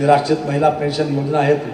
निराश्रित महिला पेंशन योजना हेतु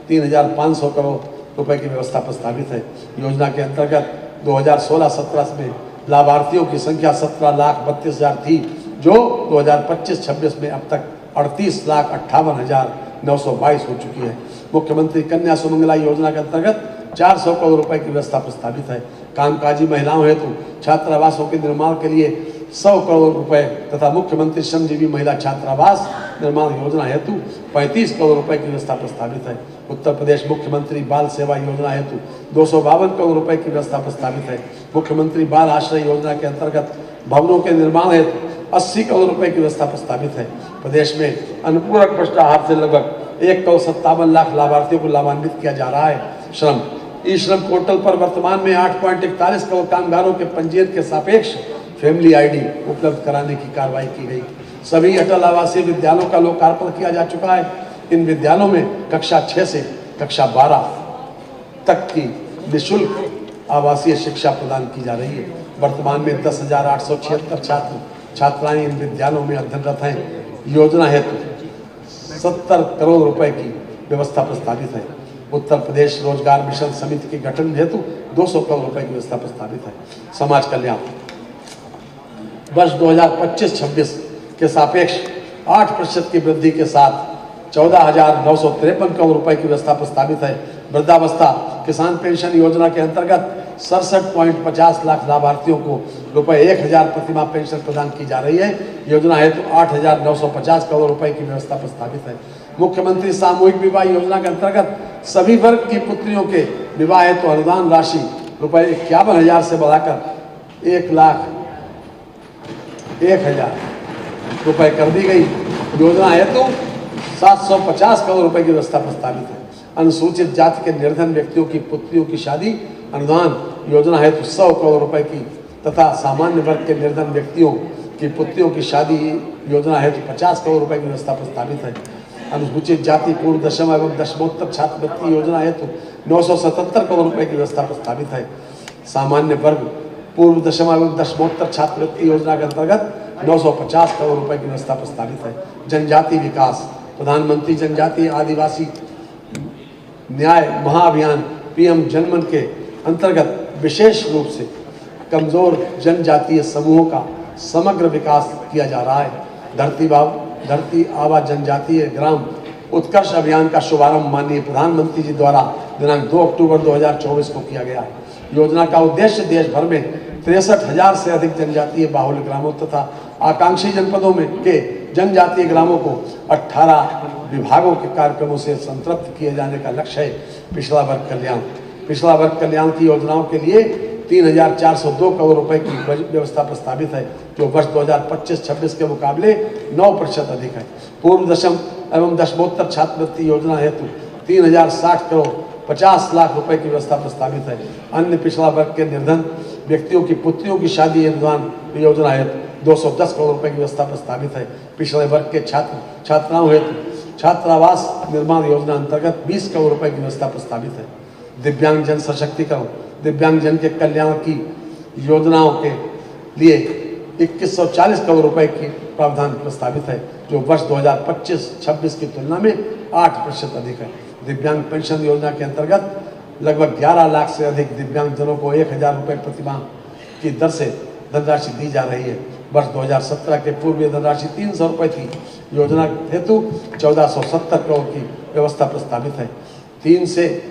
3,500 करोड़ रुपए की व्यवस्था प्रस्तावित है। योजना के अंतर्गत 2016-17 में लाभार्थियों की संख्या 17,32,000 थी, जो 2025-26 में अब तक 38,58,922 हो चुकी है। मुख्यमंत्री कन्या सुमंगला योजना के अंतर्गत 400 करोड़ रुपए की व्यवस्था प्रस्तावित है। कामकाजी महिलाओं हेतु छात्रावासों के निर्माण के लिए 100 करोड़ रुपए तथा मुख्यमंत्री श्रमजीवी महिला छात्रावास निर्माण योजना हेतु 35 करोड़ रुपए की व्यवस्था प्रस्तावित है। उत्तर प्रदेश मुख्यमंत्री बाल सेवा योजना हेतु 252 करोड़ रुपए की व्यवस्था प्रस्तावित है। मुख्यमंत्री बाल आश्रय योजना के अंतर्गत भवनों के निर्माण हेतु 80 करोड़ रुपए की व्यवस्था प्रस्तावित है। प्रदेश में अनुपूरक पुष्टाहार से लगभग 1,57,00,000 लाभार्थियों को लाभान्वित किया जा रहा है। श्रम ई श्रम पोर्टल पर वर्तमान में 8.41 करोड़ कामगारों के पंजीयन के सापेक्ष फैमिली आईडी उपलब्ध कराने की कार्रवाई की गई। सभी अटल आवासीय विद्यालयों का लोकार्पण किया जा चुका है। इन विद्यालयों में कक्षा 6 से कक्षा 12 तक की निःशुल्क आवासीय शिक्षा प्रदान की जा रही है। वर्तमान में 10,876 छात्र छात्राएं इन विद्यालयों में अध्ययनरत हैं। योजना हेतु 70 करोड़ रुपए की व्यवस्था प्रस्तावित है। उत्तर प्रदेश रोजगार मिशन समिति के गठन हेतु 200 करोड़ रुपए की व्यवस्था प्रस्तावित है। समाज कल्याण वर्ष 2025-26 के सापेक्ष 8% की वृद्धि के साथ 14,953 करोड़ रुपए की व्यवस्था प्रस्तावित है। वृद्धावस्था किसान पेंशन योजना के अंतर्गत 67.50 लाख लाभार्थियों को रुपए 1,000 प्रतिमाह पेंशन प्रदान की जा रही है। योजना हेतु 8,950 करोड़ रुपए की व्यवस्था प्रस्तावित है। मुख्यमंत्री सामूहिक विवाह योजना के अंतर्गत सभी वर्ग की पुत्रियों के विवाह हेतु अनुदान राशि रुपए 51,000 से बढ़ाकर 1,01,000 रुपए कर दी गई। योजना हेतु 750 करोड़ रुपए की व्यवस्था प्रस्तावित है। अनुसूचित जाति के निर्धन व्यक्तियों की पुत्रियों की शादी अनुदान योजना हेतु 100 करोड़ रुपए की तथा सामान्य वर्ग के निर्धन व्यक्तियों की पुत्रियों की शादी योजना हेतु 50 करोड़ रुपए की व्यवस्था प्रस्तावित है। अनुसूचित जाति पूर्व दशम एवं दशमोत्तर छात्रवृत्ति योजना हेतु 977 करोड़ रुपए की व्यवस्था प्रस्तावित है। सामान्य वर्ग पूर्व दशम एवं दशमोत्तर छात्रवृत्ति योजना के अंतर्गत 950 करोड़ रुपए की व्यवस्था प्रस्तावित है। जनजाति विकास प्रधानमंत्री जनजातीय आदिवासी न्याय महाअभियान PM जनमन के अंतर्गत विशेष रूप से कमजोर जनजातीय समूहों का समग्र विकास किया जा रहा है। धरती आबा जनजातीय ग्राम उत्कर्ष अभियान का शुभारंभ माननीय प्रधानमंत्री जी द्वारा दिनांक 2 अक्टूबर 2024 को किया गया है। योजना का उद्देश्य देश भर में 63,000 से अधिक जनजातीय बाहुल्य ग्रामों तथा आकांक्षी जनपदों में के जनजातीय ग्रामों को 18 विभागों के कार्यक्रमों से संतृप्त किए जाने का लक्ष्य है। पिछड़ा वर्ग कल्याण की योजनाओं के लिए 3,402 करोड़ रुपए की व्यवस्था प्रस्तावित है, जो वर्ष 2025-26 के मुकाबले 9% अधिक है। पूर्व दशम एवं दशमोत्तर छात्रवृत्ति योजना हेतु 3,060 करोड़ 50 लाख रुपए की व्यवस्था प्रस्तावित है। अन्य पिछड़ा वर्ग के निर्धन व्यक्तियों की पुत्रियों की शादी अनुदान योजना हेतु 210 करोड़ रुपए की व्यवस्था प्रस्तावित है। पिछड़े वर्ग के छात्राओं हेतु छात्रावास निर्माण योजना अंतर्गत 20 करोड़ रुपए की व्यवस्था प्रस्तावित है। दिव्यांग जन सशक्तिकरण दिव्यांग जन के कल्याण की योजनाओं के लिए 2140 करोड़ रुपए की प्रावधान प्रस्तावित है, जो वर्ष 2025-26 की तुलना में 8% अधिक है। दिव्यांग पेंशन योजना के अंतर्गत लगभग 11 लाख से अधिक दिव्यांग जनों को 1,000 रुपए प्रतिमाह की दर से धनराशि दी जा रही है। वर्ष 2017 के पूर्व ये धनराशि 300 रुपए थी। योजना हेतु 1470 करोड़ की व्यवस्था प्रस्तावित है। 3 से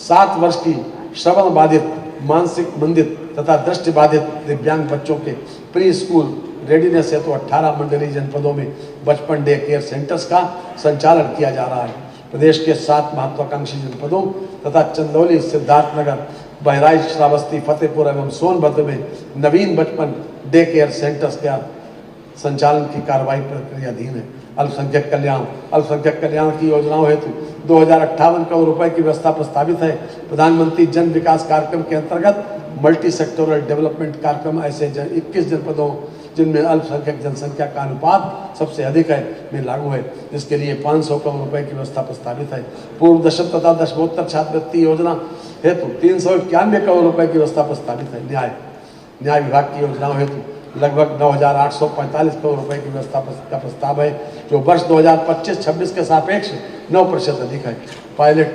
7 वर्ष की श्रवण बाधित, मानसिक मंदित तथा दृष्टि बाधित दिव्यांग बच्चों के प्री स्कूल रेडीनेस हेतु 18 मंडलीय जनपदों में बचपन डे केयर सेंटर्स का संचालन किया जा रहा है। प्रदेश के 7 महत्वाकांक्षी जनपदों तथा चंदौली, सिद्धार्थनगर, बहराइच, श्रावस्ती, फतेहपुर एवं सोनभद्र में नवीन बचपन डे केयर सेंटर्स का संचालन की कार्रवाई प्रक्रियाधीन है। अल्पसंख्यक कल्याण की योजनाओं हेतु 2,058 करोड़ रुपए की व्यवस्था प्रस्तावित है। प्रधानमंत्री जन विकास कार्यक्रम के अंतर्गत मल्टी सेक्टोरल डेवलपमेंट कार्यक्रम ऐसे 21 जनपदों जिनमें अल्पसंख्यक जनसंख्या का अनुपात सबसे अधिक है में लागू है, जिसके लिए 500 करोड़ रुपए की व्यवस्था प्रस्तावित है। पूर्व दशम तथा दशमोत्तर छात्रवृत्ति योजना हेतु 391 करोड़ रुपए की व्यवस्था प्रस्तावित है। न्याय विभाग की योजनाओं हेतु लगभग 9,845 करोड़ रुपए की व्यवस्था का प्रस्ताव है, जो वर्ष 2025-26 के सापेक्ष 9% अधिक है। पायलट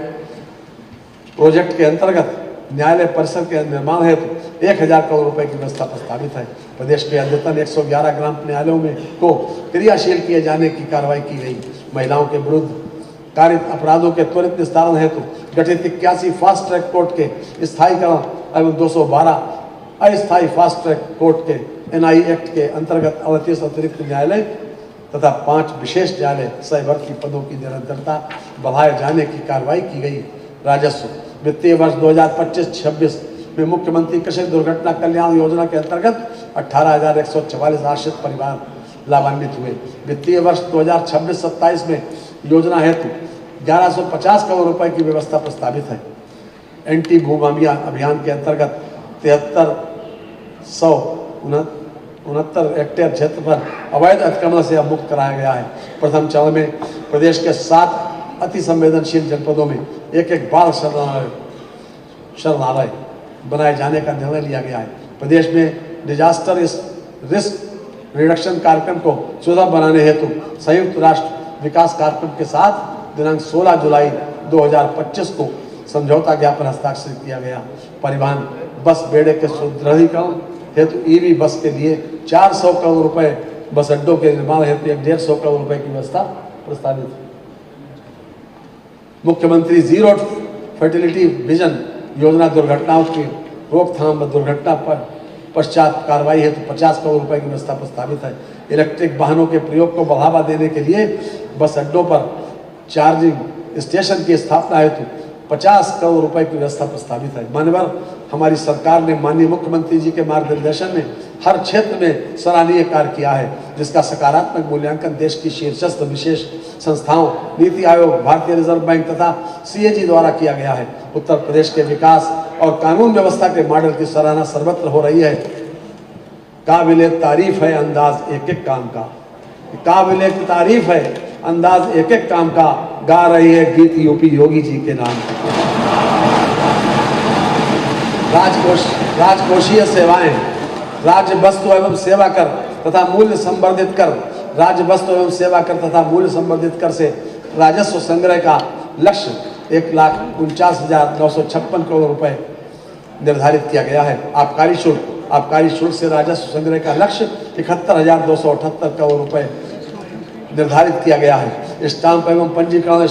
प्रोजेक्ट के अंतर्गत न्यायालय परिसर के निर्माण हेतु 1,000 करोड़ रुपए की व्यवस्था प्रस्तावित है। प्रदेश के अद्यतन 111 ग्राम न्यायालयों में को क्रियाशील किए जाने की कार्रवाई की गई। महिलाओं के विरुद्ध कारित अपराधों के त्वरित निस्तारण हेतु गठित 81 फास्ट ट्रैक कोर्ट के स्थायीकरण एवं 212 अस्थायी फास्ट ट्रैक कोर्ट के NI एक्ट के अंतर्गत 38 अतिरिक्त न्यायालय तथा 5 विशेष न्यायालय सहवर्ती पदों की निरंतरता बढ़ाए जाने की कार्रवाई की गई। राजस्व वित्तीय वर्ष 2025-26 में मुख्यमंत्री कृषि दुर्घटना कल्याण योजना के अंतर्गत 18,144 आश्रित परिवार लाभान्वित हुए। वित्तीय वर्ष 2026-27 में योजना हेतु 1150 करोड़ रुपए की व्यवस्था प्रस्तावित है। एंटी भू माफिया अभियान के अंतर्गत 7369 हेक्टेयर क्षेत्र पर अवैध अतिक्रमण से मुक्त कराया गया है। प्रथम चरण में प्रदेश के 7 अति संवेदनशील जनपदों में एक बाल शरणालय बनाए जाने का निर्णय लिया गया है। प्रदेश में डिजास्टर रिस्क रिडक्शन कार्यक्रम को सुलभ बनाने हेतु संयुक्त राष्ट्र विकास कार्यक्रम के साथ दिनांक 16 जुलाई 2025 को समझौता ज्ञापन हस्ताक्षरित किया गया। परिवहन बस बेड़े के सुदृढ़ीकरण हेतु EV बस के लिए 400 करोड़ रुपए, बस अड्डों के निर्माण हेतु 150 करोड़ रुपए की व्यवस्था प्रस्तावित है। मुख्यमंत्री जीरो फर्टिलिटी विजन योजना दुर्घटनाओं की रोकथाम व दुर्घटना पर पश्चात कार्रवाई हेतु 50 करोड़ रुपए की व्यवस्था प्रस्तावित है। इलेक्ट्रिक वाहनों के प्रयोग को बढ़ावा देने के लिए बस अड्डों पर चार्जिंग स्टेशन की स्थापना हेतु 50 करोड़ रुपए की व्यवस्था प्रस्तावित है। मान्यवर हमारी सरकार ने माननीय मुख्यमंत्री जी के मार्गदर्शन में हर क्षेत्र में सराहनीय कार्य किया है, जिसका सकारात्मक मूल्यांकन देश की शीर्षस्थ विशेष संस्थाओं, नीति आयोग, भारतीय रिजर्व बैंक तथा CAG द्वारा किया गया है। उत्तर प्रदेश के विकास और कानून व्यवस्था के मॉडल की सराहना सर्वत्र हो रही है। काबिले तारीफ है अंदाज एक एक काम का, काबिले तारीफ है अंदाज एक एक काम का, गा रही है गीत यूपी योगी जी के नाम। राजकोषीय सेवाएं, राज्य वस्तु एवं सेवा कर तथा मूल्य संवर्धित कर, राज्य वस्तु एवं सेवा कर तथा मूल्य संवर्धित कर से राजस्व संग्रह का लक्ष्य 1,49,956 करोड़ रुपए निर्धारित किया गया है। आबकारी शुल्क से राजस्व संग्रह का लक्ष्य 71,278 करोड़ रुपए निर्धारित किया गया है। स्टाम्प एवं पंजीकरण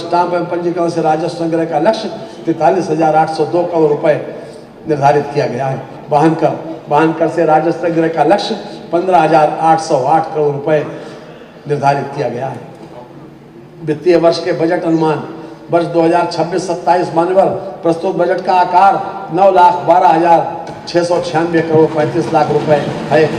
से राजस्व संग्रह का लक्ष्य 43,802 करोड़ रुपए निर्धारित किया गया है। वाहन कर से राजस्व संग्रह का लक्ष्य 15,808 करोड़ रुपए निर्धारित किया गया है। वित्तीय वर्ष के बजट अनुमान वर्ष 2026-27 मान्यवर प्रस्तुत बजट का आकार 9,12,696 करोड़ 35 लाख रुपए है।